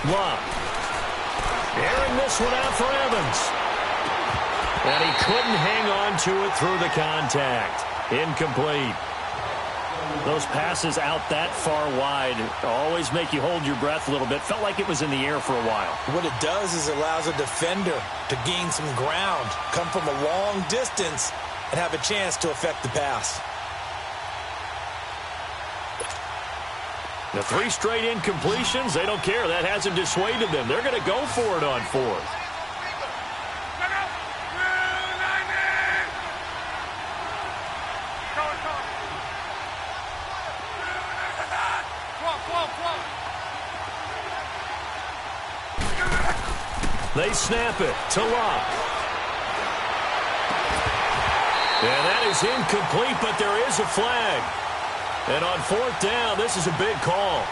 Love. Airing this one out for Evans. And he couldn't hang on to it through the contact. Incomplete. Those passes out that far wide always make you hold your breath a little bit. Felt like it was in the air for a while. What it does is it allows a defender to gain some ground, come from a long distance, and have a chance to affect the pass. The 3 straight incompletions, they don't care. That hasn't dissuaded them. They're going to go for it on 4th. They snap it to Locke. And that is incomplete, but there is a flag. And on 4th down, this is a big call.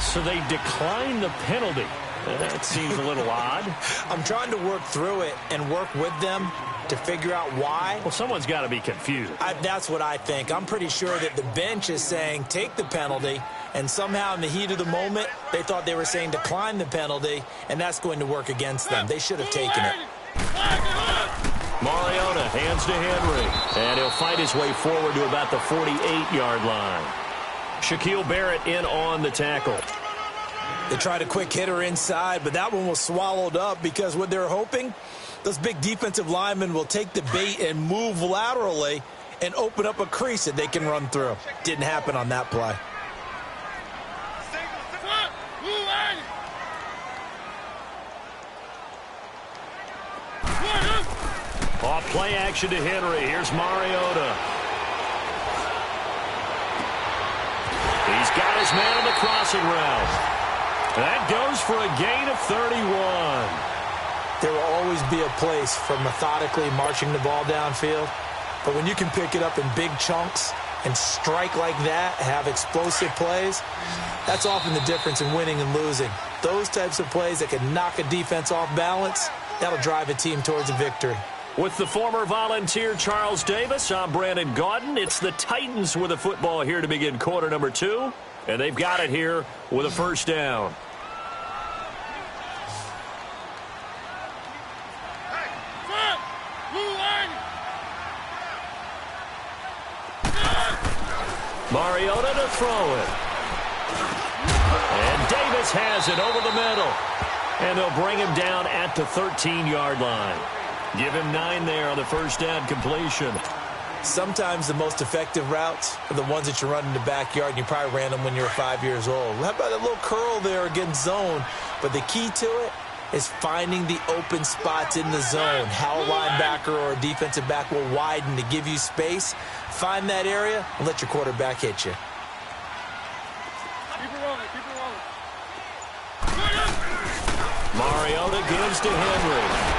So they decline the penalty. That seems a little odd. I'm trying to work through it and work with them to figure out why. Well, someone's got to be confused. That's what I think. I'm pretty sure that the bench is saying take the penalty, and somehow in the heat of the moment, they thought they were saying decline the penalty, and that's going to work against them. They should have taken it. Mariota hands to Henry, and he'll fight his way forward to about the 48-yard line. Shaquille Barrett in on the tackle. They tried a quick hitter inside, but that one was swallowed up because what they're hoping, those big defensive linemen will take the bait and move laterally and open up a crease that they can run through. Didn't happen on that play. Off play action to Henry. Here's Mariota. He's got his man on the crossing route. That goes for a gain of 31. There will always be a place for methodically marching the ball downfield. But when you can pick it up in big chunks and strike like that, have explosive plays, that's often the difference in winning and losing. Those types of plays that can knock a defense off balance, that'll drive a team towards a victory. With the former Volunteer Charles Davis, I'm Brandon Gaudin. It's the Titans with the football here to begin quarter number 2. And they've got it here with a first down. Mariota to throw it. And Davis has it over the middle. And they'll bring him down at the 13-yard line. Give him 9 there on the first down completion. Sometimes the most effective routes are the ones that you run in the backyard, and you probably ran them when you were 5 years old. How about a little curl there against zone? But the key to it is finding the open spots in the zone. How a linebacker or a defensive back will widen to give you space. Find that area and let your quarterback hit you. Keep it rolling, keep it rolling. Mariota gives to Henry.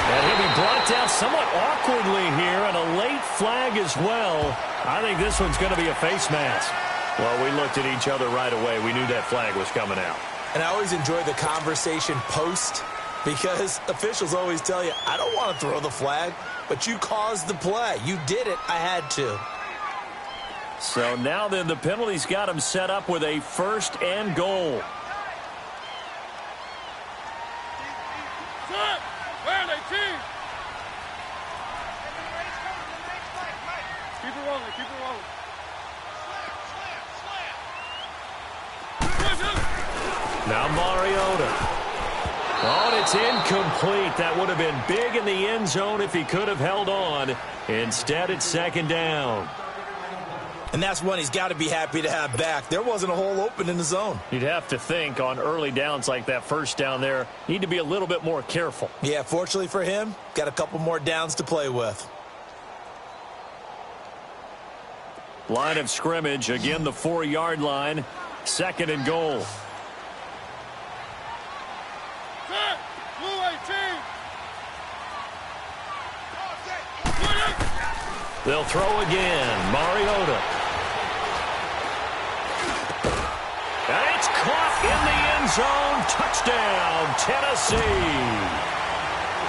And he'll be brought down somewhat awkwardly here, and a late flag as well. I think this one's going to be a face mask. Well, we looked at each other right away. We knew that flag was coming out. And I always enjoy the conversation post because officials always tell you, I don't want to throw the flag, but you caused the play. You did it. I had to. So now then the penalty's got him set up with a 1st and goal. Keep it rolling, keep it rolling. Now Mariota. Oh, and it's incomplete. That would have been big in the end zone if he could have held on. Instead, it's 2nd down. And that's one he's got to be happy to have back. There wasn't a hole open in the zone. You'd have to think on early downs like that first down there, need to be a little bit more careful. Yeah, fortunately for him, got a couple more downs to play with. Line of scrimmage, again the 4-yard line, 2nd and goal. They'll throw again. Mariota. And it's caught in the end zone. Touchdown, Tennessee.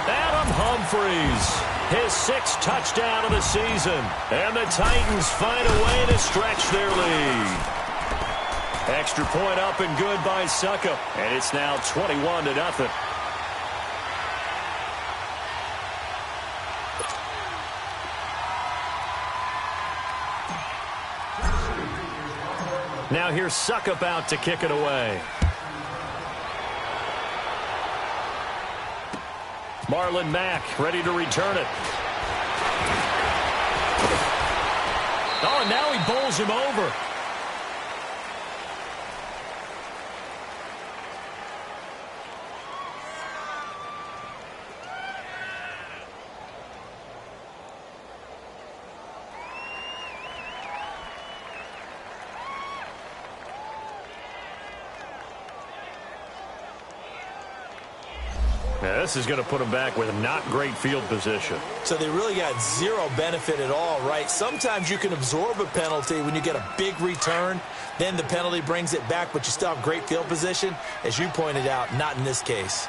Adam Humphries, his 6th touchdown of the season. And the Titans find a way to stretch their lead. Extra point up and good by Suckup. And it's now 21-0. Now here's Suckup out to kick it away. Marlon Mack ready to return it. Oh, and now he bowls him over. Now, this is going to put them back with not great field position. So they really got zero benefit at all, right? Sometimes you can absorb a penalty when you get a big return. Then the penalty brings it back, but you still have great field position. As you pointed out, not in this case.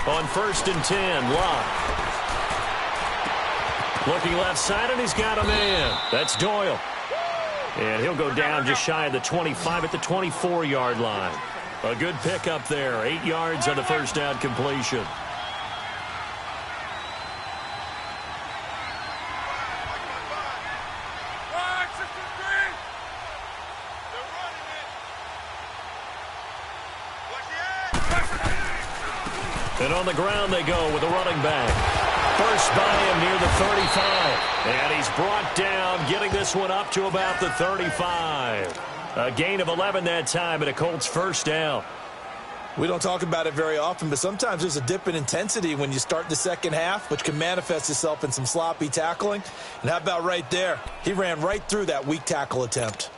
On 1st and 10, Locke. Looking left side, and he's got a man. That's Doyle. And he'll go down just shy of the 25 at the 24-yard line. A good pickup there. 8 yards on the first down completion. And on the ground they go with a running back. First by him near the 35. And he's brought down, getting this one up to about the 35. A gain of 11 that time, and a Colts first down. We don't talk about it very often, but sometimes there's a dip in intensity when you start the second half, which can manifest itself in some sloppy tackling. And how about right there? He ran right through that weak tackle attempt.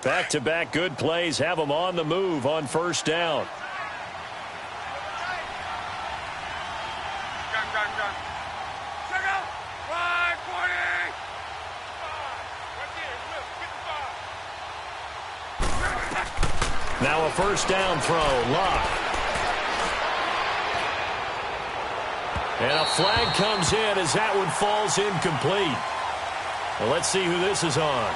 Back-to-back good plays have him on the move on first down. Now a first down throw, Locke. And a flag comes in as that one falls incomplete. Well, let's see who this is on.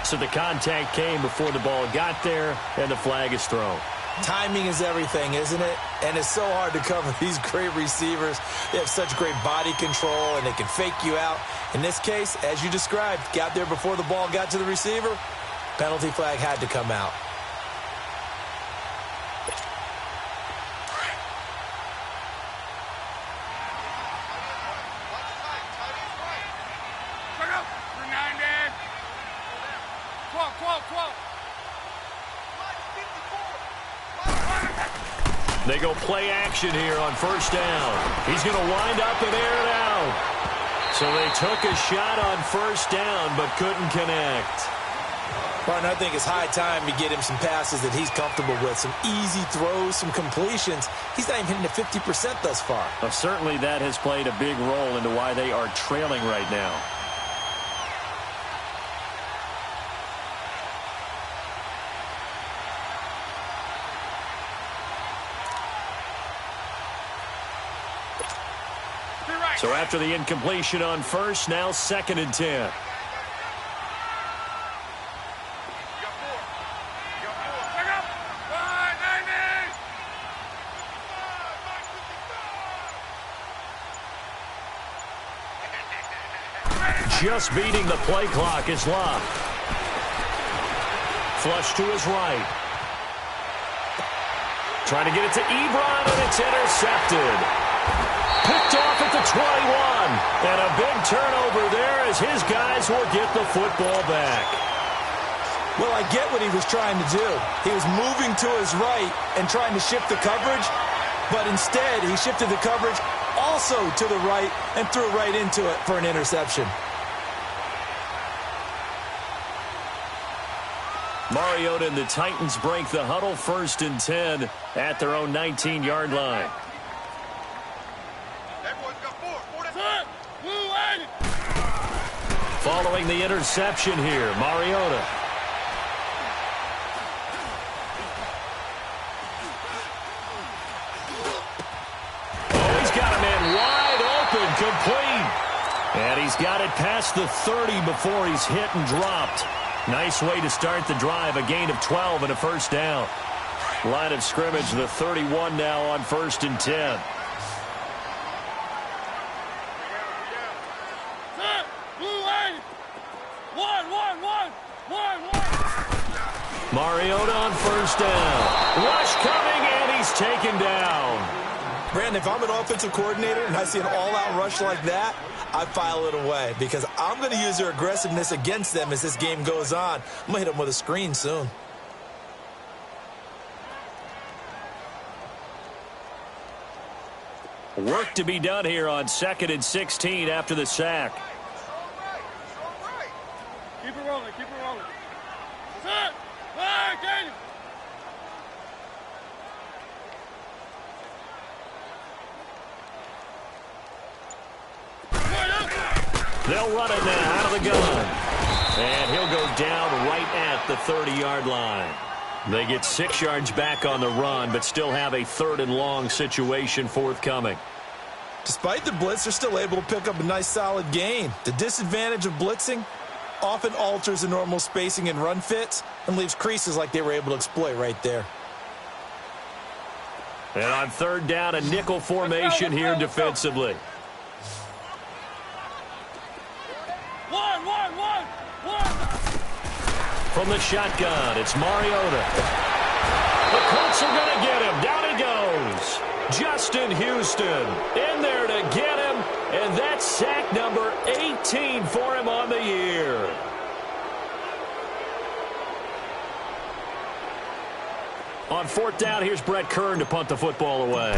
So the contact came before the ball got there, and the flag is thrown. Timing is everything, isn't it? And it's so hard to cover these great receivers. They have such great body control, and they can fake you out. In this case, as you described, got there before the ball got to the receiver. Penalty flag had to come out. They go play action here on first down. He's going to wind up and air it out. So they took a shot on first down but couldn't connect. Martin, I think it's high time to get him some passes that he's comfortable with. Some easy throws, some completions. He's not even hitting the 50% thus far. Well, certainly that has played a big role into why they are trailing right now. So after the incompletion on first, now 2nd and 10. Just beating the play clock is Locke. Flush to his right. Trying to get it to Ebron, and it's intercepted. Picked off at the 21. And a big turnover there as his guys will get the football back. Well, I get what he was trying to do. He was moving to his right and trying to shift the coverage, but instead he shifted the coverage also to the right and threw right into it for an interception. Mariota and the Titans break the huddle, 1st and 10 at their own 19-yard line. Following the interception here, Mariota. Oh, he's got a man wide open, complete. And he's got it past the 30 before he's hit and dropped. Nice way to start the drive, a gain of 12 and a first down. Line of scrimmage, the 31 now on 1st and 10. Mariota on 1st down. Rush coming, and he's taken down. Brandon, if I'm an offensive coordinator and I see an all-out rush like that, I file it away because I'm going to use their aggressiveness against them as this game goes on. I'm going to hit them with a screen soon. Work to be done here on 2nd and 16 after the sack. Keep it rolling, keep it rolling. Set! Fire, Daniel! They'll run it now out of the gun. And he'll go down right at the 30-yard line. They get 6 yards back on the run, but still have a 3rd and long situation forthcoming. Despite the blitz, they're still able to pick up a nice solid gain. The disadvantage of blitzing often alters the normal spacing and run fits and leaves creases like they were able to exploit right there. And on 3rd down, a nickel formation here defensively. From the shotgun, it's Mariota. The Colts are going to get him. Down he goes. Justin Houston in there to get him, and that's sack number 18 for him on the year. On 4th down, here's Brett Kern to punt the football away.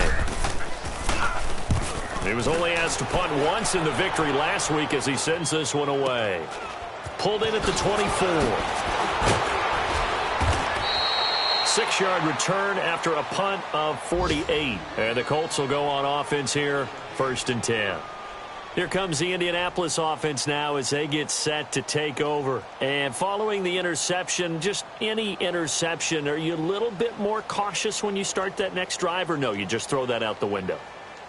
He was only asked to punt once in the victory last week as he sends this one away. Pulled in at the 24. 6-yard return after a punt of 48. And the Colts will go on offense here, 1st and 10. Here comes the Indianapolis offense now as they get set to take over. And following the interception, just any interception, are you a little bit more cautious when you start that next drive, or no, you just throw that out the window?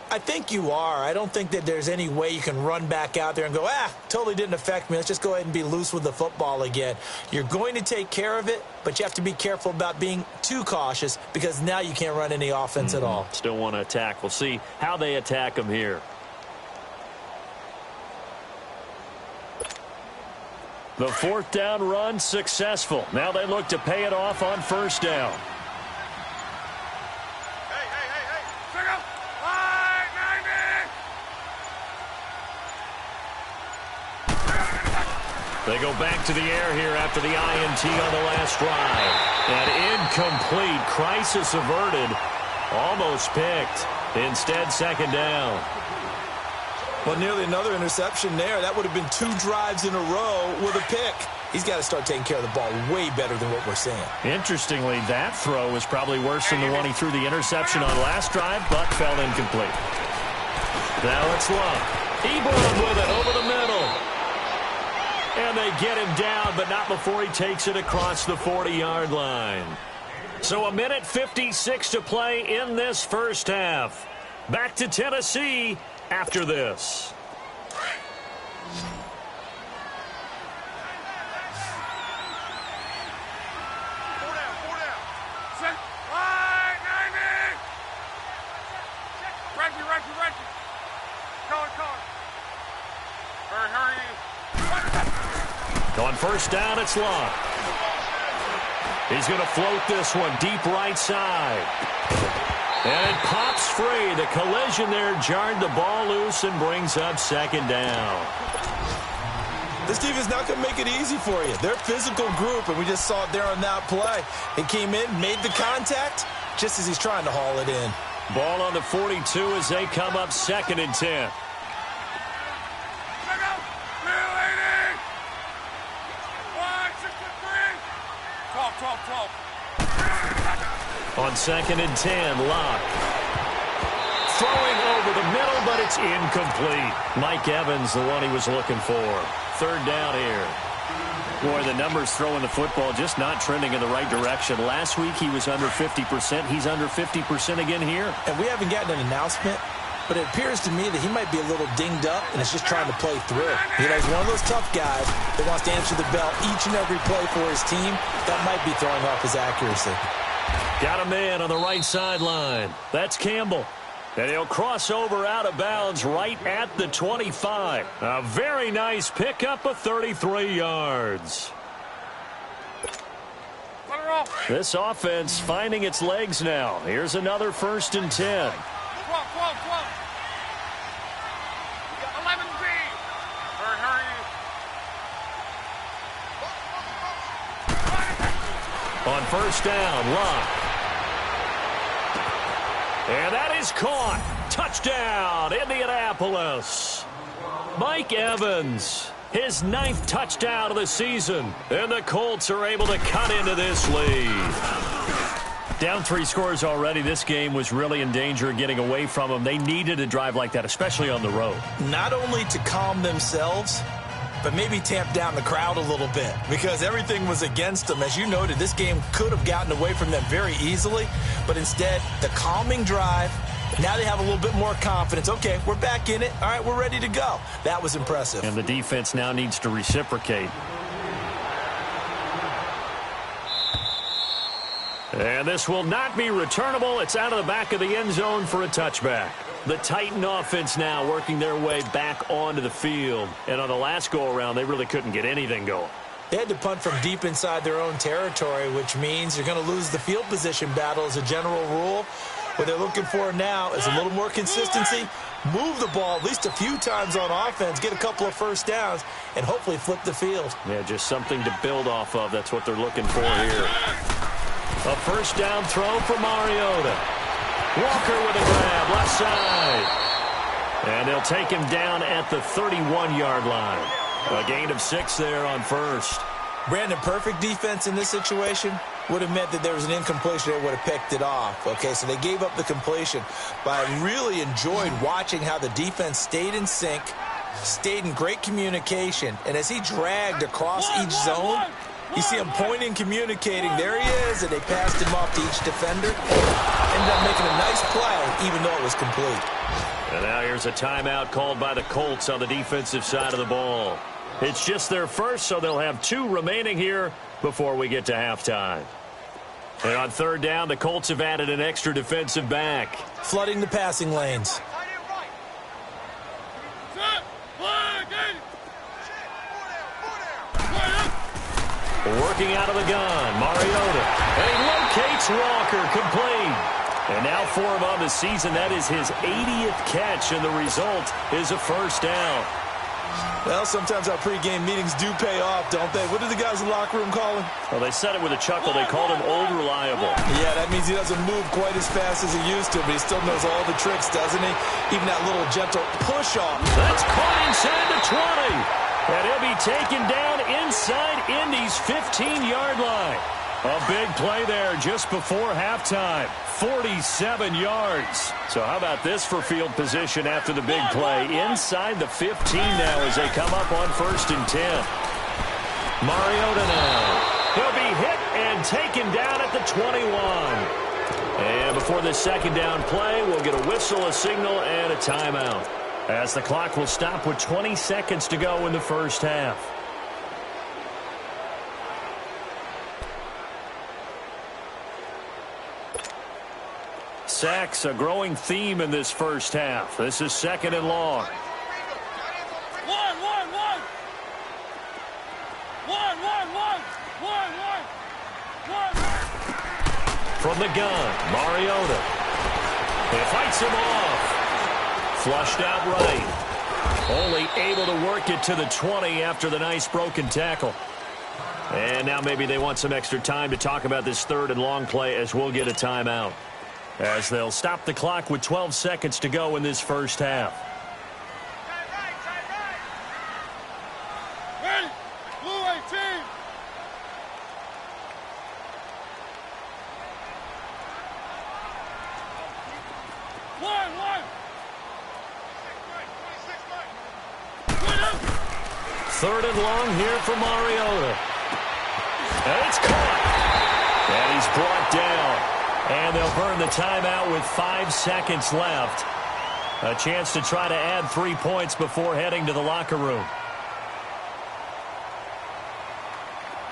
I think you are. I don't think that there's any way you can run back out there and go, totally didn't affect me. Let's just go ahead and be loose with the football again. You're going to take care of it, but you have to be careful about being too cautious because now you can't run any offense at all. Still want to attack. We'll see how they attack them here. The 4th down run successful. Now they look to pay it off on 1st down. They go back to the air here after the INT on the last drive. And incomplete. Crisis averted. Almost picked. Instead, 2nd down. Well, nearly another interception there. That would have been 2 drives in a row with a pick. He's got to start taking care of the ball way better than what we're seeing. Interestingly, that throw was probably worse than the one he threw the interception on last drive, but fell incomplete. Now it's Love. Ebron with it over the middle. And they get him down, but not before he takes it across the 40-yard line. So 1:56 to play in this first half. Back to Tennessee after this. On 1st down, it's Love. He's going to float this one deep right side. And it pops free. The collision there jarred the ball loose and brings up 2nd down. This defense is not going to make it easy for you. They're a physical group, and we just saw it there on that play. He came in, made the contact, just as he's trying to haul it in. Ball on the 42 as they come up 2nd and 10. On 2nd and 10, Locke. Throwing over the middle, but it's incomplete. Mike Evans, the one he was looking for. third down here. Boy, the numbers throwing the football just not trending in the right direction. Last week he was under 50%. He's under 50% again here. And we haven't gotten an announcement, but it appears to me that he might be a little dinged up and is just trying to play through. You know, he's one of those tough guys that wants to answer the bell each and every play for his team. That might be throwing off his accuracy. Got a man on the right sideline. That's Campbell. And he'll cross over out of bounds right at the 25. A very nice pickup of 33 yards. This offense finding its legs now. Here's another 1st and 10. On 1st down, Locke. And that is caught. Touchdown, Indianapolis. Mike Evans, his 9th touchdown of the season. And the Colts are able to cut into this lead. Down 3 scores already. This game was really in danger of getting away from them. They needed a drive like that, especially on the road. Not only to calm themselves, but maybe tamp down the crowd a little bit because everything was against them. As you noted, this game could have gotten away from them very easily, but instead, the calming drive, now they have a little bit more confidence. Okay, we're back in it. All right, we're ready to go. That was impressive. And the defense now needs to reciprocate. And this will not be returnable. It's out of the back of the end zone for a touchback. The Titan offense now working their way back onto the field. And on the last go-around, they really couldn't get anything going. They had to punt from deep inside their own territory, which means you're going to lose the field position battle as a general rule. What they're looking for now is a little more consistency, move the ball at least a few times on offense, get a couple of 1st downs, and hopefully flip the field. Yeah, just something to build off of. That's what they're looking for here. A 1st down throw for Mariota. Walker with a grab, left side. And they'll take him down at the 31-yard line. A gain of 6 there on 1st. Brandon, perfect defense in this situation would have meant that there was an incompletion that would have picked it off. Okay, so they gave up the completion. But I really enjoyed watching how the defense stayed in sync, stayed in great communication. And as he dragged across each zone, you see him pointing, communicating. There he is, and they passed him off to each defender. Ended up making a nice play, even though it was complete. And now here's a timeout called by the Colts on the defensive side of the ball. It's just their first, so they'll have 2 remaining here before we get to halftime. And on 3rd down, the Colts have added an extra defensive back. Flooding the passing lanes. Working out of the gun, Mariota. And he locates Walker, complete. And now for him on the season, that is his 80th catch, and the result is a 1st down. Well, sometimes our pregame meetings do pay off, don't they? What did the guys in the locker room call him? Well, they said it with a chuckle. They called him Old Reliable. Yeah, that means he doesn't move quite as fast as he used to, but he still knows all the tricks, doesn't he? Even that little gentle push-off. That's caught inside the 20. And he'll be taken down inside Indy's 15-yard line. A big play there just before halftime. 47 yards. So how about this for field position after the big play? Inside the 15 now as they come up on 1st and 10. Mariota now. He'll be hit and taken down at the 21. And before the 2nd down play, we'll get a whistle, a signal, and a timeout, as the clock will stop with 20 seconds to go in the 1st half. Sacks, a growing theme in this 1st half. This is 2nd and long. From the gun, Mariota. He fights him off. Flushed out right. Only able to work it to the 20 after the nice broken tackle. And now maybe they want some extra time to talk about this 3rd and long play as we'll get a timeout, as they'll stop the clock with 12 seconds to go in this 1st half. Ready? Blue 18. One. Third and long here for Mariota. And it's caught. And he's brought down. And they'll burn the timeout with 5 seconds left. A chance to try to add 3 points before heading to the locker room.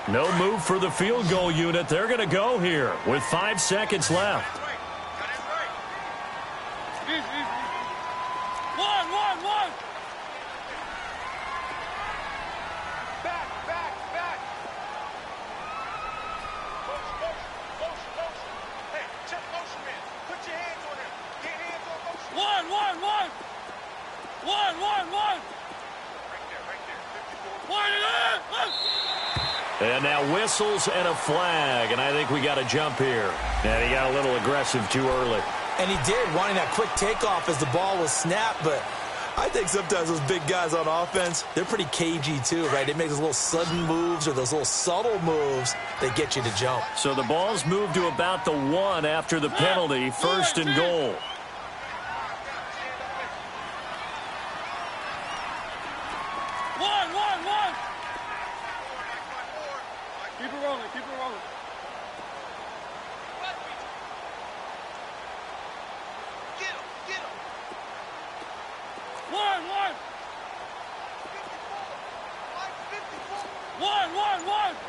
No move for the field goal unit. They're going to go here with 5 seconds left. One. Back. Motion. Hey, check motion, man. Put your hands on him. Get hands on motion. One. Right there. 54. One it is. And now whistles and a flag, and I think we got a jump here. And he got a little aggressive too early. And he did, wanting that quick takeoff as the ball was snapped, but I think sometimes those big guys on offense, they're pretty cagey too, right? They make those little sudden moves or those little subtle moves that get you to jump. So the ball's moved to about the 1 after the penalty, first and goal. One. Keep it rolling. Get him. One. 54. One.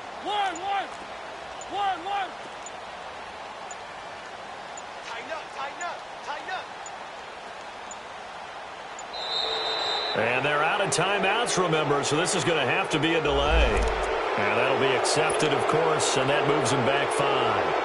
Tighten up. And they're out of timeouts, remember, so this is going to have to be a delay. And that'll be accepted, of course, and that moves him back 5.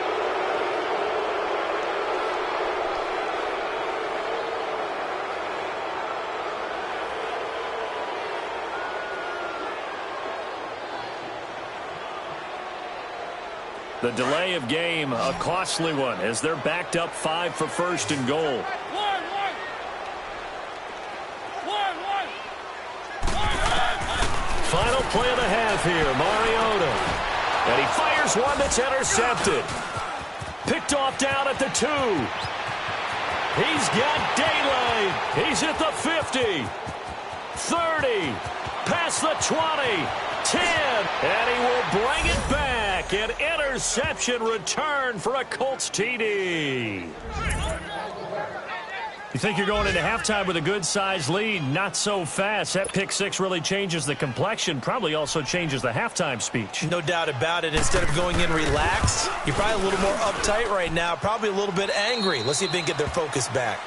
The delay of game, a costly one, as they're backed up 5 for first and goal. One. Final play of the half here, Mariota. And he fires one that's intercepted. Picked off down at the 2. He's got daylight. He's at the 50. 30. Past the 20. 10. And he will bring it back. An interception return for a Colts TD. You think you're going into halftime with a good-sized lead? Not so fast. That pick 6 really changes the complexion, probably also changes the halftime speech. No doubt about it. Instead of going in relaxed, you're probably a little more uptight right now, probably a little bit angry. Let's see if they can get their focus back.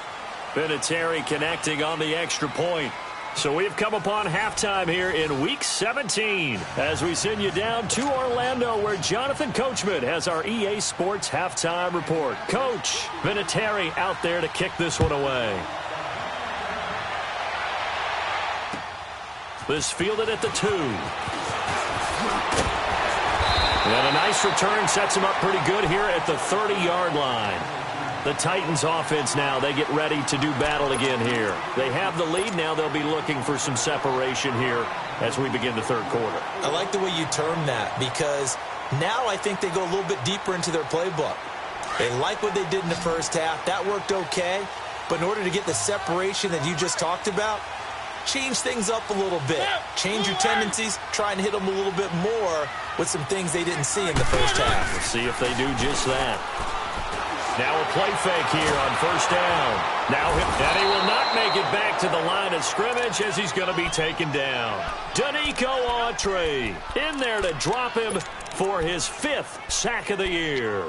Vinatieri connecting on the extra point. So we've come upon halftime here in Week 17 as we send you down to Orlando where Jonathan Coachman has our EA Sports Halftime Report. Coach, Vinatieri out there to kick this one away. This fielded at the 2. And a nice return sets him up pretty good here at the 30-yard line. The Titans offense now, they get ready to do battle again here. They have the lead now. They'll be looking for some separation here as we begin the third quarter. I like the way you term that because now I think they go a little bit deeper into their playbook. They like what they did in the first half. That worked okay. But in order to get the separation that you just talked about, change things up a little bit. Change your tendencies. Try and hit them a little bit more with some things they didn't see in the first half. We'll see if they do just that. Now a play fake here on first down. And he will not make it back to the line of scrimmage as he's going to be taken down. Danico Autry in there to drop him for his 5th sack of the year.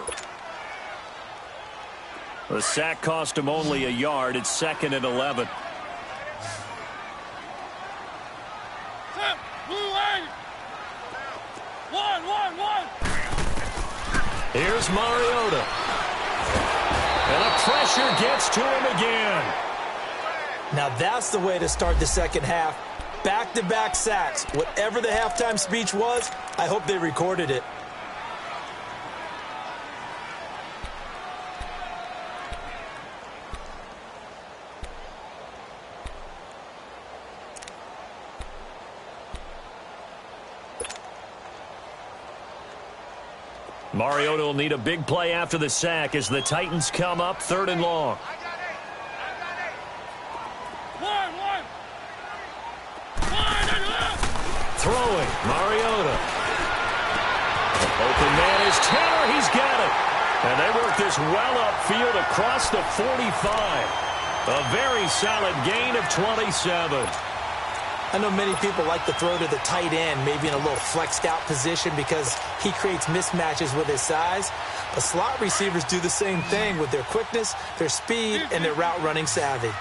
The sack cost him only a yard. It's 2nd and 11. One. Here's Mariota. And the pressure gets to him again. Now that's the way to start the second half. Back-to-back sacks. Whatever the halftime speech was, I hope they recorded it. Mariota will need a big play after the sack as the Titans come up 3rd and long. Throwing, Mariota. Open man is Taylor. He's got it. And they work this well upfield across the 45. A very solid gain of 27. I know many people like to throw to the tight end, maybe in a little flexed out position because he creates mismatches with his size. But slot receivers do the same thing with their quickness, their speed, and their route running savvy.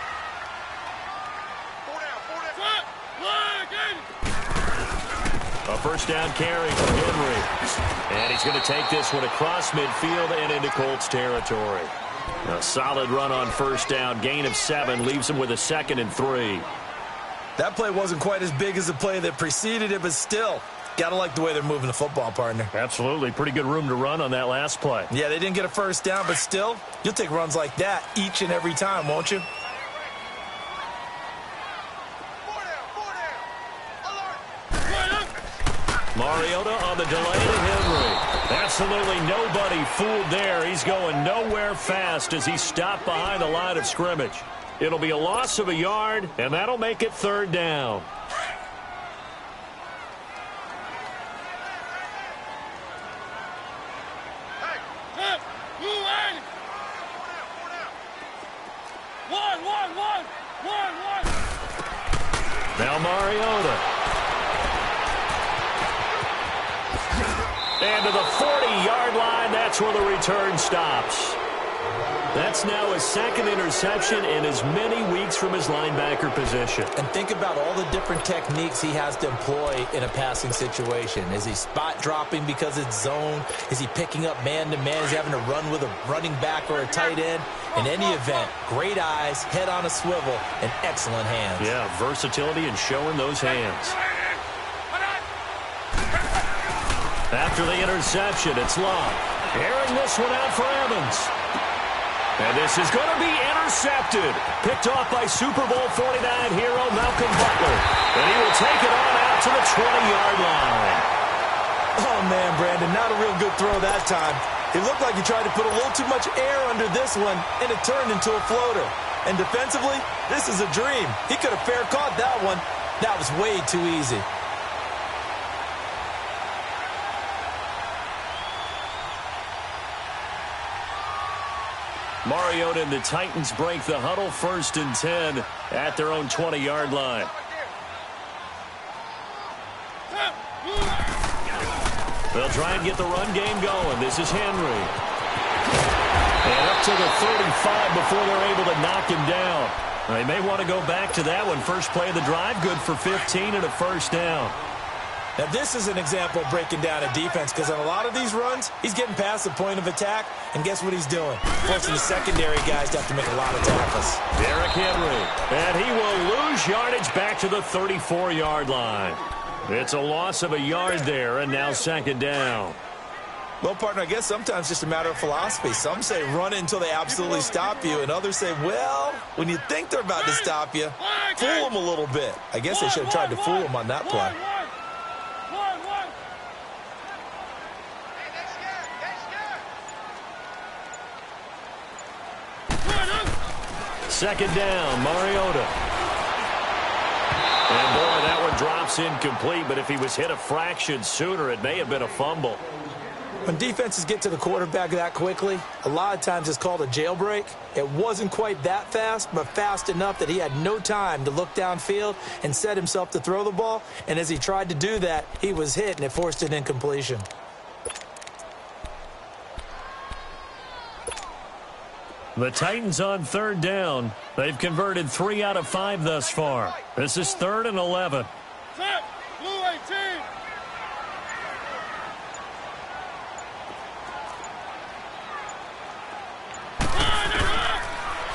A first down carry for Henry. And he's going to take this one across midfield and into Colts territory. A solid run on first down. Gain of 7 leaves him with a 2nd and 3. That play wasn't quite as big as the play that preceded it, but still, got to like the way they're moving the football, partner. Absolutely. Pretty good room to run on that last play. Yeah, they didn't get a first down, but still, you'll take runs like that each and every time, won't you? Mariota on the delay to Henry. Absolutely nobody fooled there. He's going nowhere fast as he stopped behind the line of scrimmage. It'll be a loss of a yard, and that'll make it 3rd down. Now Mariota. And to the 40-yard line, that's where the return stops. That's now his 2nd interception in as many weeks from his linebacker position. And think about all the different techniques he has to employ in a passing situation. Is he spot dropping because it's zone? Is he picking up man-to-man? Is he having to run with a running back or a tight end? In any event, great eyes, head on a swivel, and excellent hands. Yeah, versatility and showing those hands. After the interception, it's Love. Airing this one out for Evans. And this is going to be intercepted. Picked off by Super Bowl 49 hero Malcolm Butler. And he will take it on out to the 20-yard line. Oh, man, Brandon, not a real good throw that time. It looked like he tried to put a little too much air under this one, and it turned into a floater. And defensively, this is a dream. He could have fair caught that one. That was way too easy. Mariota and the Titans break the huddle, 1st and 10 at their own 20-yard line. They'll try and get the run game going. This is Henry. And up to the 35 before they're able to knock him down. They may want to go back to that one. First play of the drive, good for 15 and a first down. Now, this is an example of breaking down a defense because on a lot of these runs, he's getting past the point of attack, and guess what he's doing? Forcing the secondary guys to have to make a lot of tackles. Derrick Henry, and he will lose yardage back to the 34-yard line. It's a loss of a yard there, and now 2nd down. Well, partner, I guess sometimes it's just a matter of philosophy. Some say run it until they absolutely stop you, and others say, well, when you think they're about to stop you, fool them a little bit. I guess they should have tried to fool them on that play. Second down, Mariota. And boy, that one drops incomplete, but if he was hit a fraction sooner, it may have been a fumble. When defenses get to the quarterback that quickly, a lot of times it's called a jailbreak. It wasn't quite that fast, but fast enough that he had no time to look downfield and set himself to throw the ball. And as he tried to do that, he was hit, and it forced an incompletion. The Titans on 3rd down. They've converted 3 out of 5 thus far. This is 3rd and 11. Set, blue 18.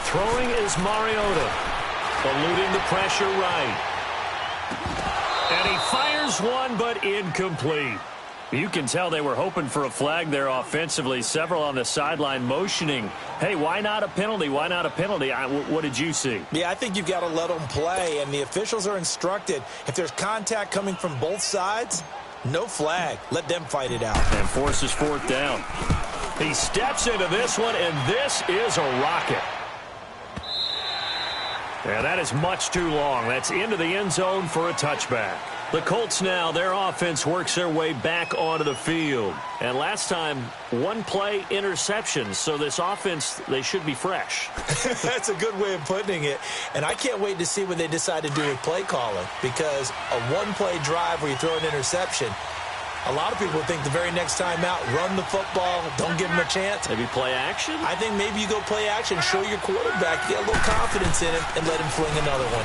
Throwing is Mariota. Eluding the pressure right. And he fires one, but incomplete. You can tell they were hoping for a flag there offensively. Several on the sideline motioning, hey, why not a penalty? Why not a penalty? What did you see? Yeah, I think you've got to let them play, and the officials are instructed. If there's contact coming from both sides, no flag. Let them fight it out. And forces 4th down. He steps into this one, and this is a rocket. Yeah, that is much too long. That's into the end zone for a touchback. The Colts now, their offense works their way back onto the field. And last time, one play interception. So this offense, they should be fresh. That's a good way of putting it. And I can't wait to see what they decide to do with play calling. Because a one-play drive where you throw an interception, a lot of people think the very next time out, run the football, don't give them a chance. Maybe play action? I think maybe you go play action, show your quarterback, get a little confidence in him, and let him fling another one.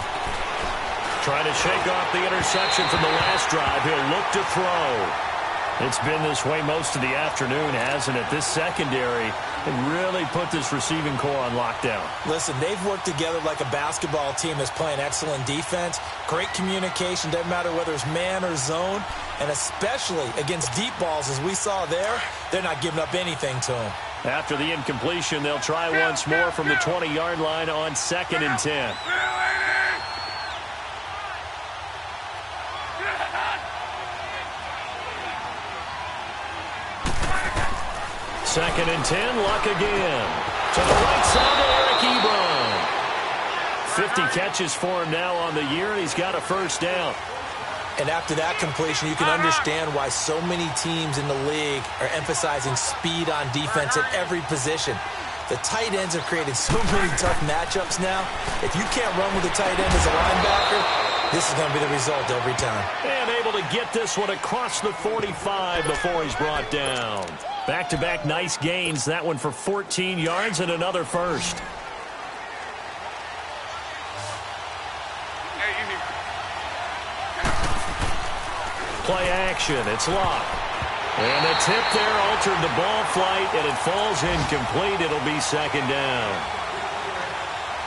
Trying to shake off the interception from the last drive. He'll look to throw. It's been this way most of the afternoon, hasn't it? This secondary can really put this receiving core on lockdown. Listen, they've worked together like a basketball team that's playing excellent defense. Great communication, doesn't matter whether it's man or zone. And especially against deep balls, as we saw there, they're not giving up anything to them. After the incompletion, they'll try once more from the 20-yard line on 2nd and 10. Second and 10, Luck again. To the right side to Eric Ebron. 50 catches for him now on the year, and he's got a first down. And after that completion, you can understand why so many teams in the league are emphasizing speed on defense at every position. The tight ends have created so many tough matchups now. If you can't run with the tight end as a linebacker, this is going to be the result every time. And able to get this one across the 45 before he's brought down. Back-to-back nice gains. That one for 14 yards and another first. Play action. It's Luck. And the tip there altered the ball flight, and it falls incomplete. It'll be second down.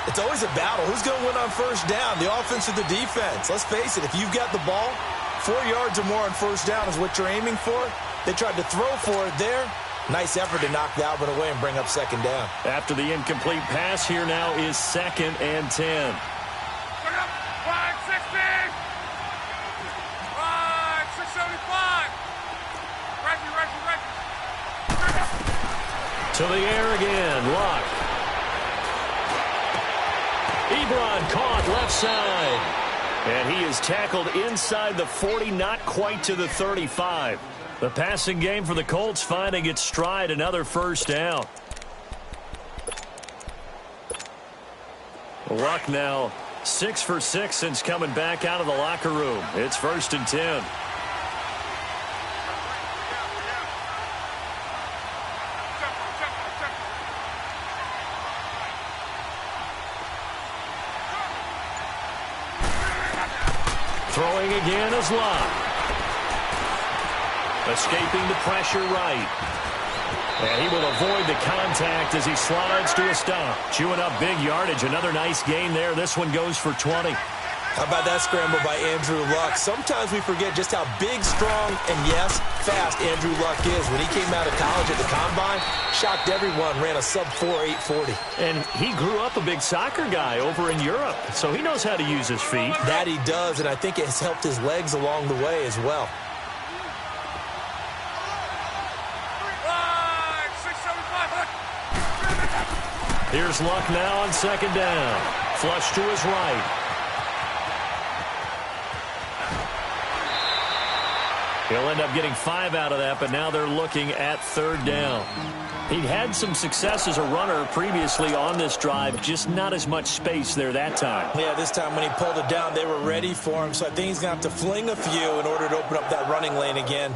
It's always a battle. Who's going to win on first down, the offense or the defense? Let's face it, if you've got the ball, 4 yards or more on first down is what you're aiming for. They tried to throw for it there. Nice effort to knock Dalvin away and bring up second down. After the incomplete pass, here now is 2nd and 10. To the air again, Luck. Ebron caught left side. And he is tackled inside the 40, not quite to the 35. The passing game for the Colts finding its stride, another first down. Luck now 6 for 6 since coming back out of the locker room. It's 1st and 10. Throwing again is Luck. Escaping the pressure right. And he will avoid the contact as he slides to a stop. Chewing up big yardage. Another nice gain there. This one goes for 20. How about that scramble by Andrew Luck? Sometimes we forget just how big, strong, and yes, fast Andrew Luck is. When he came out of college at the Combine, shocked everyone, ran a sub-4 840. And he grew up a big soccer guy over in Europe, so he knows how to use his feet. That he does, and I think it has helped his legs along the way as well. Here's Luck now on second down. Flush to his right. He'll end up getting 5 out of that, but now they're looking at third down. He'd had some success as a runner previously on this drive, just not as much space there that time. Yeah, this time when he pulled it down, they were ready for him, so I think he's going to have to fling a few in order to open up that running lane again.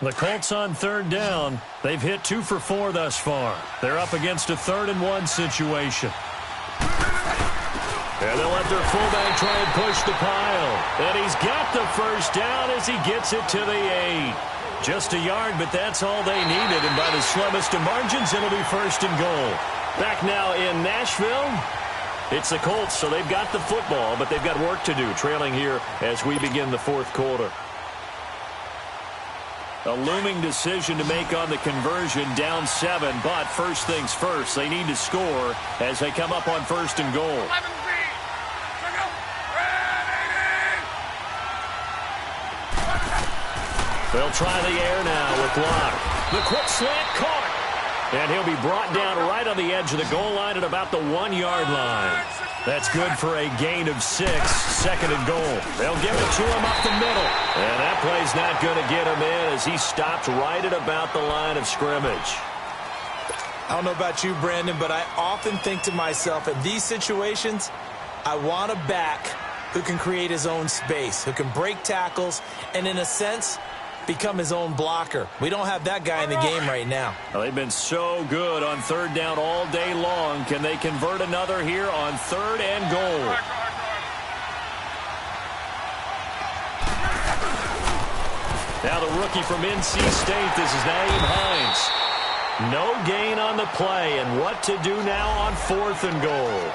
The Colts on third down. They've hit 2 for 4 thus far. They're up against a 3rd and 1 situation. And they'll let their fullback try and push the pile. And he's got the first down as he gets it to the 8. Just a yard, but that's all they needed. And by the slimmest of margins, it'll be 1st and goal. Back now in Nashville. It's the Colts, so they've got the football, but they've got work to do, trailing here as we begin the 4th quarter. A looming decision to make on the conversion, down 7, but first things first, they need to score as they come up on 1st and goal. They'll try the air now with Luck. The quick slant caught. And he'll be brought down right on the edge of the goal line at about the 1-yard line. That's good for a gain of 6, 2nd and goal. They'll give it to him up the middle. And that play's not going to get him in as he stopped right at about the line of scrimmage. I don't know about you, Brandon, but I often think to myself, in these situations, I want a back who can create his own space, who can break tackles, and in a sense, become his own blocker. We don't have that guy in the game right now. Well, they've been so good on 3rd down all day long. Can they convert another here on 3rd and goal? Now the rookie from NC State, this is Naeem Hines. No gain on the play, and what to do now on 4th and goal?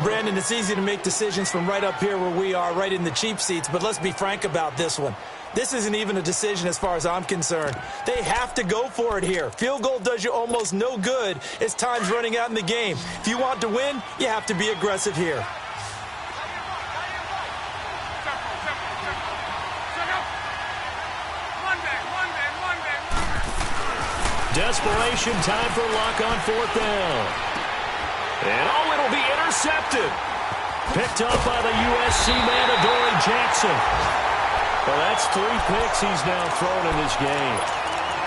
Brandon, it's easy to make decisions from right up here where we are, right in the cheap seats, but let's be frank about this one. This isn't even a decision as far as I'm concerned. They have to go for it here. Field goal does you almost no good as time's running out in the game. If you want to win, you have to be aggressive here. Desperation time for Luck on 4th down. And it'll be intercepted. Picked up by the USC man, Adoree Jackson. Well, that's 3 picks he's now thrown in this game.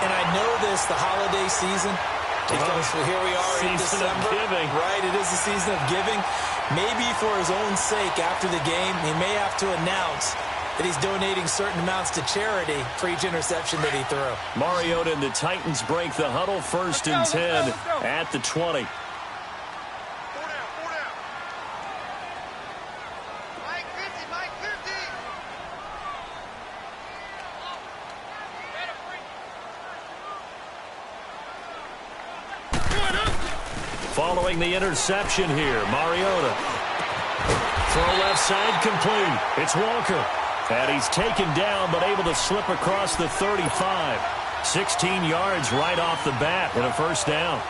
And I know this, the holiday season, because here we are in December. Giving. Right, it is the season of giving. Maybe for his own sake after the game, he may have to announce that he's donating certain amounts to charity for each interception that he threw. Mariota and the Titans break the huddle, 1st and 10 at the 20. 4 down, 4 down. Mike 50, Mike 50. Following the interception here, Mariota. Throw left side complete. It's Walker. And he's taken down but able to slip across the 35. 16 yards right off the bat and a 1st down.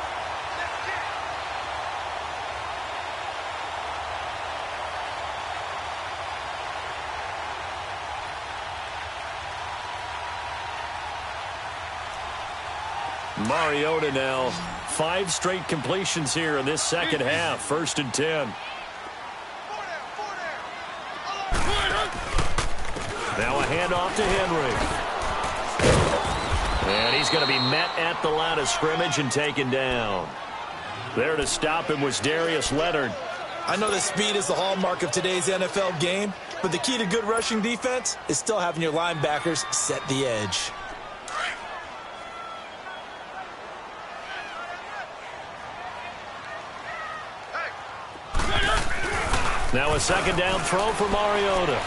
Mariota now 5 straight completions here in this 2nd half. 1st and 10. Now a handoff to Henry. And he's going to be met at the line of scrimmage and taken down. There to stop him was Darius Leonard. I know that speed is the hallmark of today's NFL game, but the key to good rushing defense is still having your linebackers set the edge. Now a 2nd down throw for Mariota.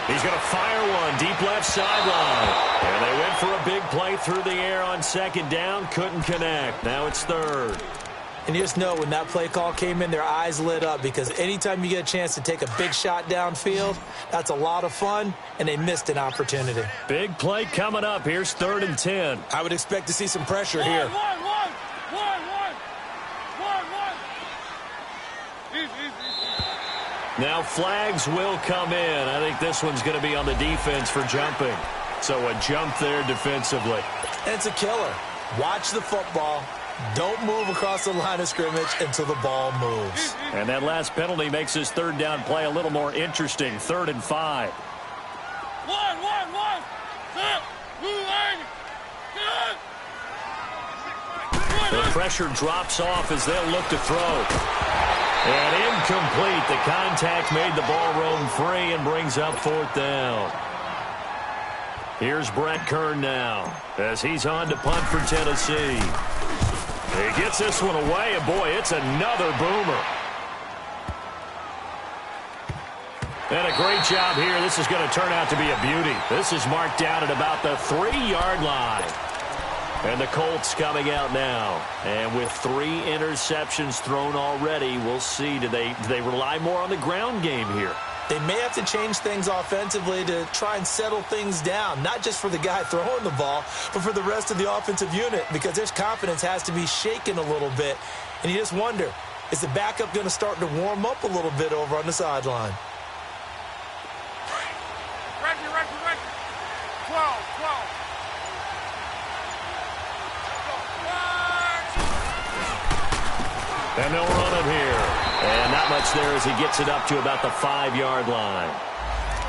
He's going to fire one deep left sideline. And they went for a big play through the air on 2nd down. Couldn't connect. Now it's 3rd. And you just know when that play call came in, their eyes lit up because anytime you get a chance to take a big shot downfield, that's a lot of fun, and they missed an opportunity. Big play coming up. Here's 3rd and 10. I would expect to see some pressure here. One. Now flags will come in. I think this one's going to be on the defense for jumping. So a jump there defensively. And it's a killer. Watch the football. Don't move across the line of scrimmage until the ball moves. And that last penalty makes this 3rd down play a little more interesting. 3rd and 5. One. The pressure drops off as they'll look to throw. And incomplete. The contact made the ball roam free and brings up 4th down. Here's Brett Kern now as he's on to punt for Tennessee. He gets this one away, and boy, it's another boomer. And a great job here. This is going to turn out to be a beauty. This is marked down at about the 3-yard line. And the Colts coming out now. And with 3 interceptions thrown already, we'll see. Do they rely more on the ground game here? They may have to change things offensively to try and settle things down, not just for the guy throwing the ball, but for the rest of the offensive unit, because their confidence has to be shaken a little bit. And you just wonder, is the backup going to start to warm up a little bit over on the sideline? Reggie. 12. And they'll run it here. And not much there as he gets it up to about the 5-yard line.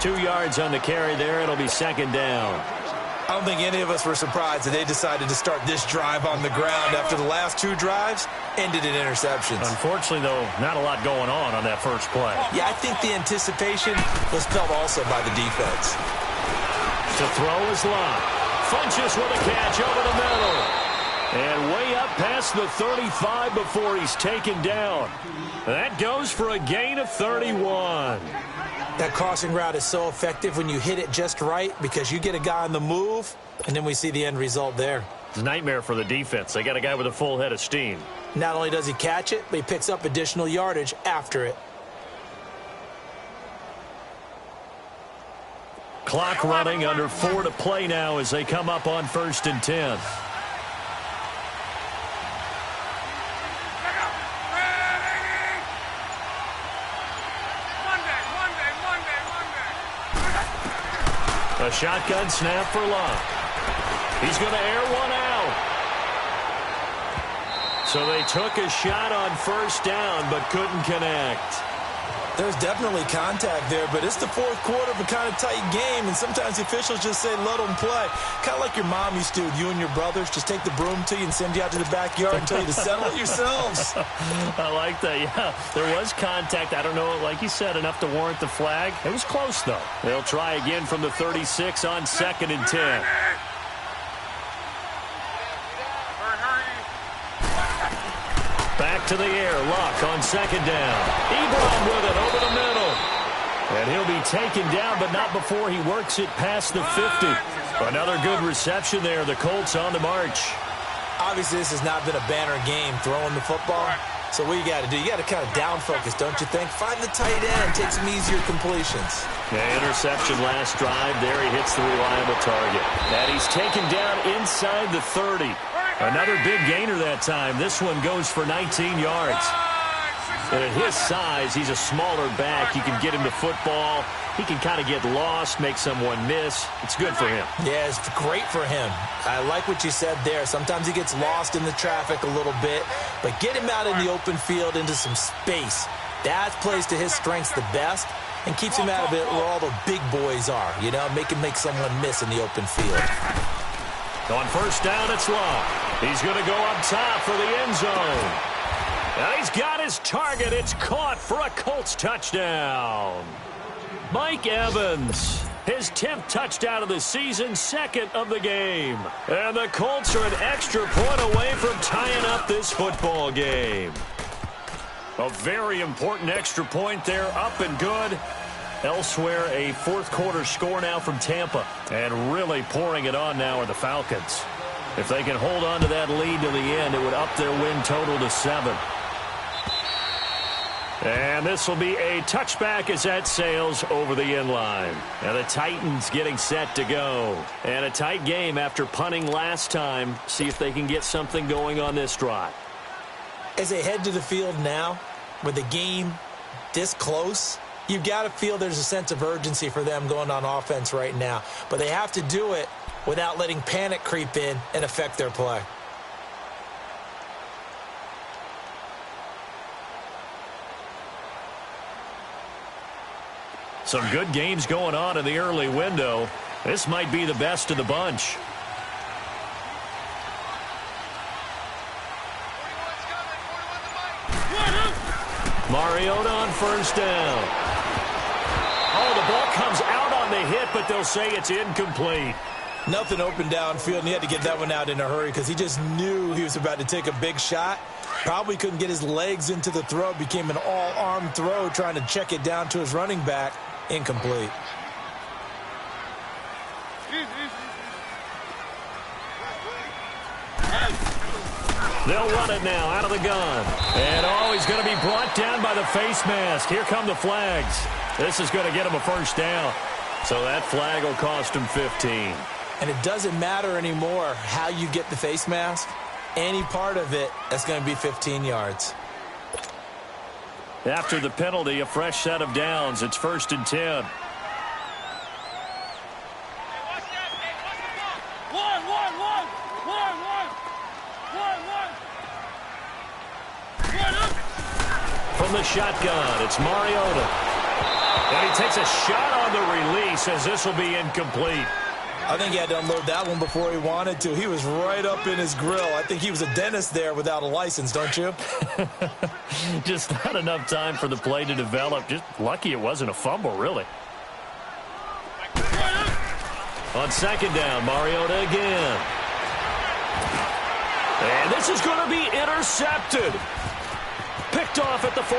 2 yards on the carry there. It'll be second down. I don't think any of us were surprised that they decided to start this drive on the ground after the last 2 drives ended in interceptions. Unfortunately, though, not a lot going on that first play. Yeah, I think the anticipation was felt also by the defense. To throw is Locke. Funches with a catch over the middle. And way up past the 35 before he's taken down. That goes for a gain of 31. That crossing route is so effective when you hit it just right because you get a guy on the move, and then we see the end result there. It's a nightmare for the defense. They got a guy with a full head of steam. Not only does he catch it, but he picks up additional yardage after it. Clock running, under 4 to play now as they come up on 1st and 10. A shotgun snap for Locke. He's going to air one out. So they took a shot on 1st down but couldn't connect. There's definitely contact there, but it's the 4th quarter of a kind of tight game, and sometimes the officials just say, let them play. Kind of like your mom used to with you and your brothers. Just take the broom to you and send you out to the backyard and tell you to settle it yourselves. I like that, yeah. There was contact. I don't know, like you said, enough to warrant the flag. It was close, though. They'll try again from the 36 on 2nd and 10. Back to the air. Luck on 2nd down. Ebron with it over the middle. And he'll be taken down, but not before he works it past the 50. Another good reception there. The Colts on the march. Obviously, this has not been a banner game throwing the football. So what you got to do, you got to kind of down focus, don't you think? Find the tight end, take some easier completions. Yeah, interception last drive. There he hits the reliable target. And he's taken down inside the 30. Another big gainer that time. This one goes for 19 yards. And at his size, he's a smaller back. You can get him to football. He can kind of get lost, make someone miss. It's good for him. Yeah, it's great for him. I like what you said there. Sometimes he gets lost in the traffic a little bit, but get him out in the open field into some space. That plays to his strengths the best and keeps him out of it where all the big boys are. You know, make him make someone miss in the open field. On 1st down, it's Locke. He's going to go up top for the end zone. And he's got his target. It's caught for a Colts touchdown. Mike Evans, his 10th touchdown of the season, 2nd of the game. And the Colts are an extra point away from tying up this football game. A very important extra point there, up and good. Elsewhere, a 4th quarter score now from Tampa. And really pouring it on now are the Falcons. If they can hold on to that lead to the end, it would up their win total to 7. And this will be a touchback as that sails over the end line. And the Titans getting set to go. And a tight game after punting last time. See if they can get something going on this drive. As they head to the field now, with the game this close, you've got to feel there's a sense of urgency for them going on offense right now. But they have to do it without letting panic creep in and affect their play. Some good games going on in the early window. This might be the best of the bunch. Mariota on 1st down. Oh, the ball comes out on the hit, but they'll say it's incomplete. Nothing open downfield, and he had to get that one out in a hurry because he just knew he was about to take a big shot. Probably couldn't get his legs into the throw. Became an all-arm throw trying to check it down to his running back. Incomplete. They'll run it now out of the gun. And oh, he's going to be brought down by the face mask. Here come the flags. This is going to get him a 1st down. So that flag will cost him 15. And it doesn't matter anymore how you get the face mask. Any part of it, that's going to be 15 yards. After the penalty, a fresh set of downs. It's 1st and 10. from the shotgun. It's Mariota. And he takes a shot on the release as this will be incomplete. I think he had to unload that one before he wanted to. He was right up in his grill. I think he was a dentist there without a license, don't you? Just not enough time for the play to develop. Just lucky it wasn't a fumble, really. On second down, Mariota again. And this is going to be intercepted. Picked off at the 45.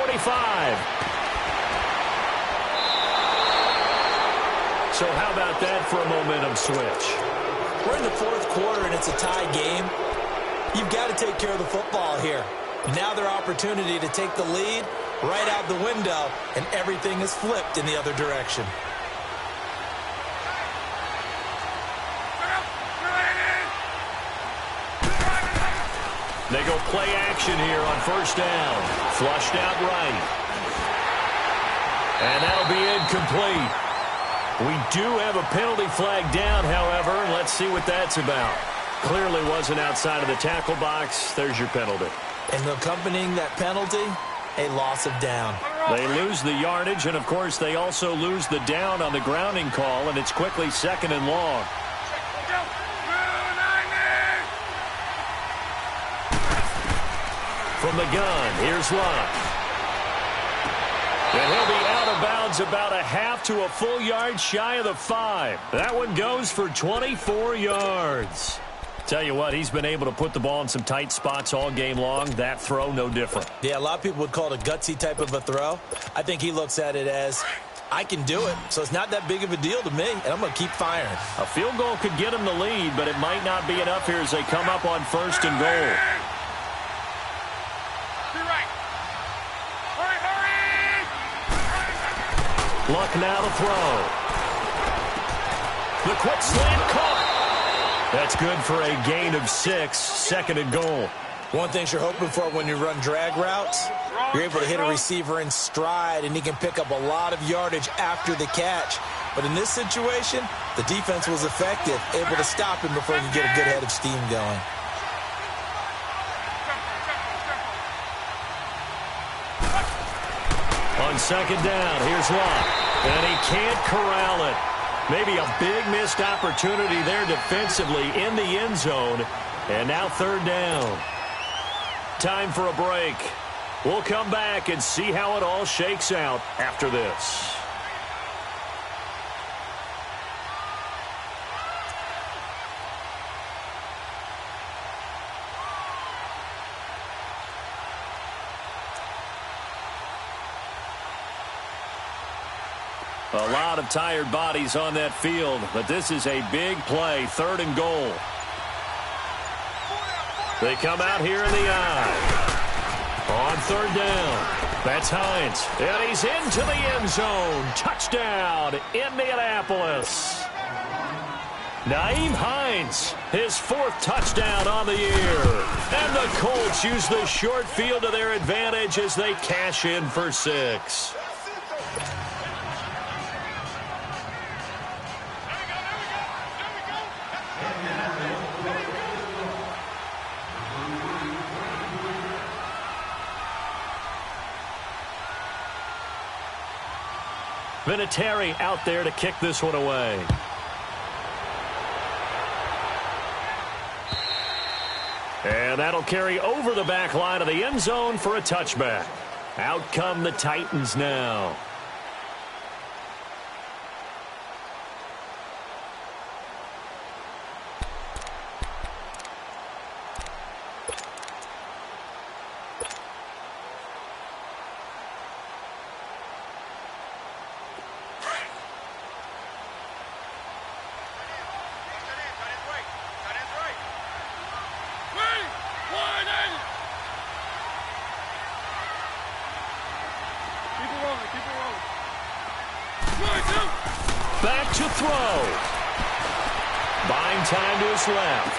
So how about that for a momentum switch? We're in the fourth quarter, and it's a tie game. You've got to take care of the football here. Now their opportunity to take the lead right out the window, and everything is flipped in the other direction. They go play action here on first down. Flushed out right. And that'll be incomplete. We do have a penalty flag down, however, and let's see what that's about. Clearly wasn't outside of the tackle box. There's your penalty. And accompanying that penalty, a loss of down. They lose the yardage, and, of course, they also lose the down on the grounding call, and it's quickly second and long. From the gun, here's Locke. And he'll be out of bounds about a half to a full yard shy of the 5. That one goes for 24 yards. Tell you what, he's been able to put the ball in some tight spots all game long. That throw, no different. Yeah, a lot of people would call it a gutsy type of a throw. I think he looks at it as, I can do it, so it's not that big of a deal to me, and I'm going to keep firing. A field goal could get him the lead, but it might not be enough here as they come up on first and goal. Luck now to throw. The quick slant caught. That's good for a gain of 6, second and goal. One thing you're hoping for when you run drag routes, you're able to hit a receiver in stride, and he can pick up a lot of yardage after the catch. But in this situation, the defense was effective, able to stop him before he could get a good head of steam going. On second down, here's Locke. And he can't corral it. Maybe a big missed opportunity there defensively in the end zone. And now third down. Time for a break. We'll come back and see how it all shakes out after this. A lot of tired bodies on that field, but this is a big play, third and goal. They come out here in the eye. On third down, that's Hines. And he's into the end zone. Touchdown, Indianapolis. Nyheim Hines, his 4th touchdown on the year. And the Colts use the short field to their advantage as they cash in for 6. Vinatieri out there to kick this one away. And that'll carry over the back line of the end zone for a touchback. Out come the Titans now. Back to throw. Buying time to his left.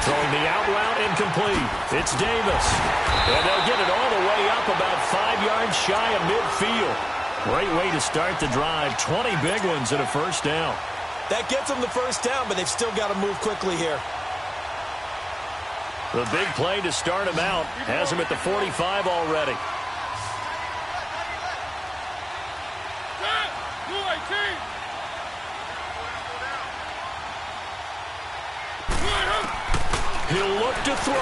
Throwing the out route incomplete. It's Davis. And they'll get it all the way up about 5 yards shy of midfield. Great way to start the drive. 20 big ones and a first down. That gets them the first down, but they've still got to move quickly here. The big play to start him out has him at the 45 already. He'll look to throw.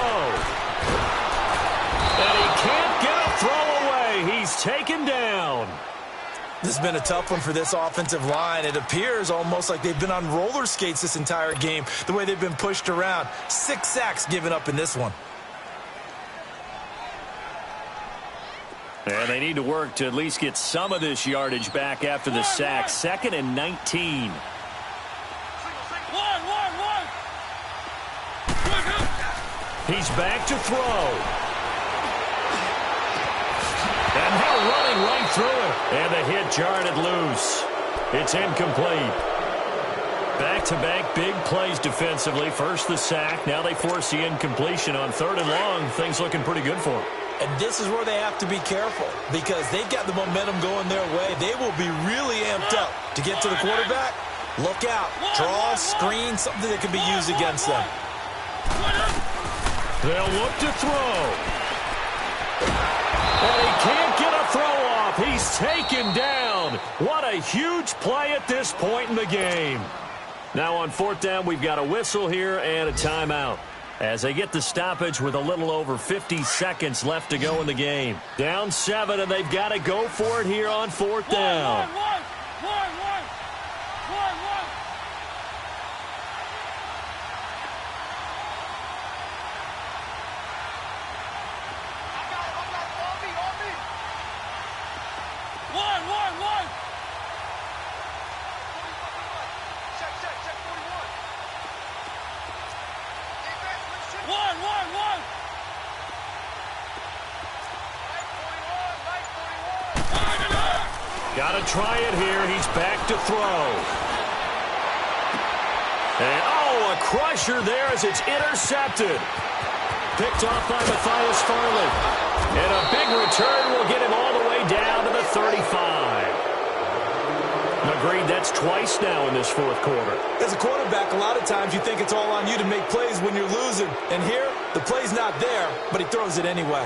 And he can't get a throw away. He's taken down. This has been a tough one for this offensive line. It appears almost like they've been on roller skates this entire game, the way they've been pushed around. 6 sacks given up in this one. And they need to work to at least get some of this yardage back after the sack. 2nd and 19. He's back to throw. And they're running right through it. And the hit jarred it loose. It's incomplete. Back-to-back big plays defensively. First the sack. Now they force the incompletion on 3rd and long. Things looking pretty good for them. And this is where they have to be careful because they've got the momentum going their way. They will be really amped up to get to the quarterback. Look out. Draw, screen, something that can be used against them. They'll look to throw. And he can't get a throw off. He's taken down. What a huge play at this point in the game. Now on 4th down, we've got a whistle here and a timeout, as they get the stoppage with a little over 50 seconds left to go in the game. Down 7, and they've got to go for it here on 4th down. Got to try it here. He's back to throw. And, a crusher there as it's intercepted. Picked off by Matthias Farley. And a big return will get him all the way down to the 35. Agreed, that's twice now in this 4th quarter. As a quarterback, a lot of times you think it's all on you to make plays when you're losing. And here, the play's not there, but he throws it anyway.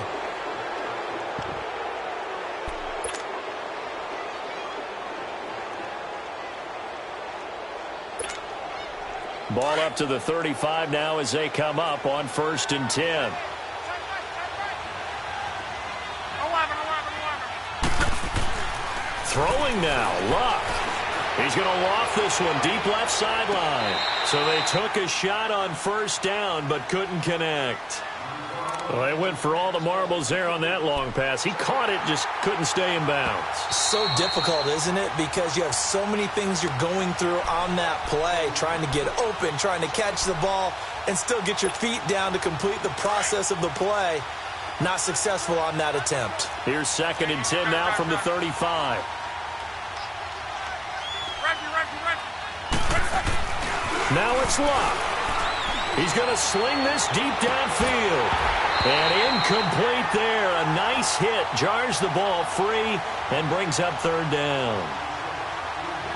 Ball up to the 35 now as they come up on 1st and 10. Throwing now, Luck. He's going to loft this one deep left sideline. So they took a shot on 1st down but couldn't connect. Well, they went for all the marbles there on that long pass. He caught it, just couldn't stay in bounds. So difficult, isn't it? Because you have so many things you're going through on that play, trying to get open, trying to catch the ball, and still get your feet down to complete the process of the play. Not successful on that attempt. Here's 2nd and 10 now from the 35. Now it's Luck. He's going to sling this deep downfield. And incomplete there. A nice hit. Jars the ball free and brings up 3rd down.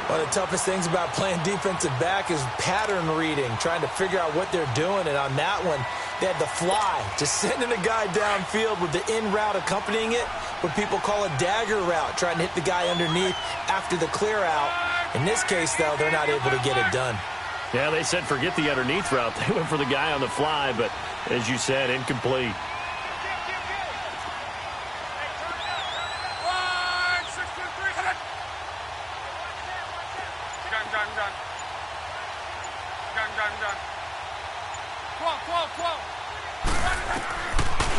One of the toughest things about playing defensive back is pattern reading, trying to figure out what they're doing. And on that one, they had the fly, just sending a guy downfield with the in route accompanying it, what people call a dagger route, trying to hit the guy underneath after the clear out. In this case, though, they're not able to get it done. Yeah, they said forget the underneath route. They went for the guy on the fly, but as you said, incomplete.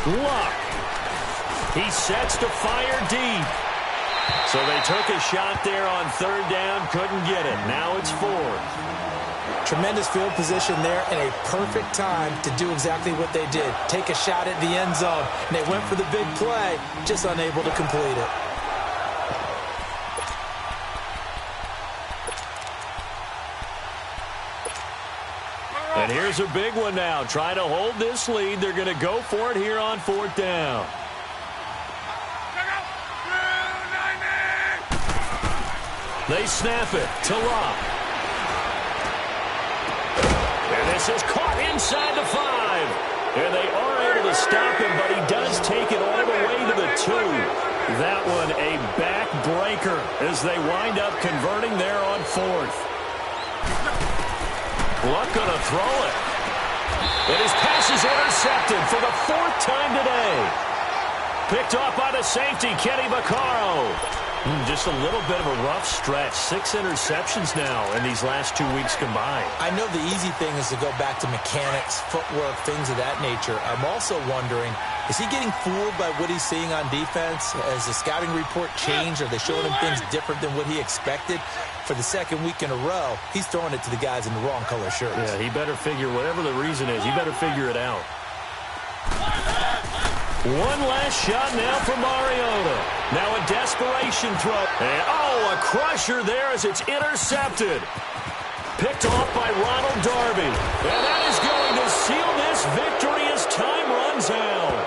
Luck. He sets to fire deep. So they took a shot there on 3rd down, couldn't get it. Now it's 4th. Tremendous field position there and a perfect time to do exactly what they did. Take a shot at the end zone. And they went for the big play, just unable to complete it. And here's a big one now. Trying to hold this lead. They're going to go for it here on 4th down. They snap it to Luck. And this is caught inside the 5. And they are able to stop him, but he does take it all the way to the 2. That one a backbreaker as they wind up converting there on fourth. Luck going to throw it. And his pass is intercepted for the fourth time today. Picked off by the safety, Kenny Vaccaro. Just a little bit of a rough stretch. 6 interceptions now in these last 2 weeks combined. I know the easy thing is to go back to mechanics, footwork, things of that nature. I'm also wondering, is he getting fooled by what he's seeing on defense? Has the scouting report changed? Are they showing him things different than what he expected? For the second week in a row, he's throwing it to the guys in the wrong color shirts. Yeah, he better figure, whatever the reason is, he better figure it out. One last shot now for Mariota. Now a desperation throw. And, a crusher there as it's intercepted. Picked off by Ronald Darby. And that is going to seal this victory as time runs out.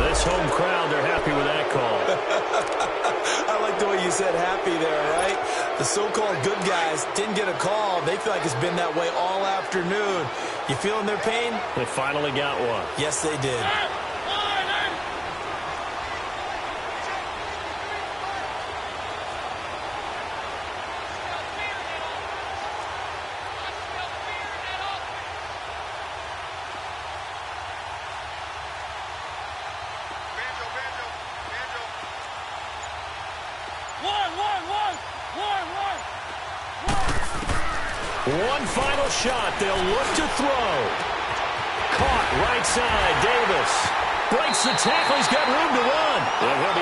This home crowd, they're happy with that call. I like the way you said happy there, right? The so-called good guys didn't get a call. They feel like it's been that way all afternoon. You feeling their pain? They finally got one. Yes, they did. One final shot. They'll look to throw. Caught right side. Davis breaks the tackle. He's got room to run. And he'll be